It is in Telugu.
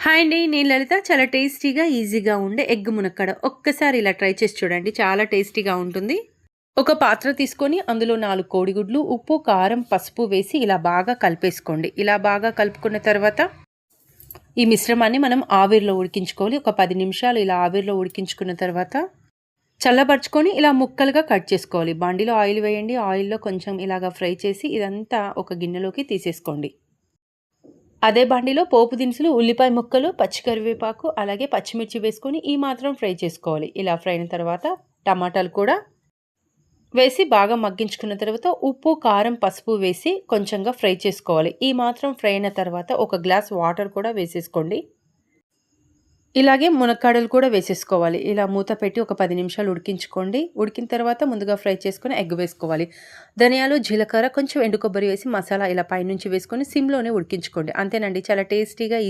హాయ్ అండి. నేను లలిత. చాలా టేస్టీగా, ఈజీగా ఉండే ఎగ్ మునక్కాడ ఒక్కసారి ఇలా ట్రై చేసి చూడండి. చాలా టేస్టీగా ఉంటుంది. ఒక పాత్ర తీసుకొని అందులో 4 కోడిగుడ్లు, ఉప్పు, కారం, పసుపు వేసి ఇలా బాగా కలిపేసుకోండి. ఇలా బాగా కలుపుకున్న తర్వాత ఈ మిశ్రమాన్ని మనం ఆవిరిలో ఉడికించుకోవాలి. ఒక 10 నిమిషాలు ఇలా ఆవిరిలో ఉడికించుకున్న తర్వాత చల్లబరుచుకొని ఇలా ముక్కలుగా కట్ చేసుకోవాలి. బండిలో ఆయిల్ వేయండి. ఆయిల్‌లో కొంచెం ఇలాగా ఫ్రై చేసి ఇదంతా ఒక గిన్నెలోకి తీసేసుకోండి. అదే బండిలో పోపు దినుసులు, ఉల్లిపాయ ముక్కలు, పచ్చి కరివేపాకు, అలాగే పచ్చిమిర్చి వేసుకొని ఈ మాత్రం ఫ్రై చేసుకోవాలి. ఇలా ఫ్రై అయిన తర్వాత టమాటాలు కూడా వేసి బాగా మగ్గించుకున్న తర్వాత ఉప్పు, కారం, పసుపు వేసి కొంచెంగా ఫ్రై చేసుకోవాలి. ఈ మాత్రం ఫ్రై అయిన తర్వాత ఒక గ్లాస్ వాటర్ కూడా వేసేసుకోండి. ఇలాగే మునక్కాడలు కూడా వేసేసుకోవాలి. ఇలా మూత పెట్టి ఒక 10 నిమిషాలు ఉడికించుకోండి. ఉడికిన తర్వాత ముందుగా ఫ్రై చేసుకొని ఎగ్ వేసుకోవాలి. ధనియాలు, జీలకర్ర, కొంచెం ఎండు కొబ్బరి వేసి మసాలా ఇలా పైనుంచి వేసుకొని సిమ్‌లోనే ఉడికించుకోండి. అంతేనండి. చాలా టేస్టీగా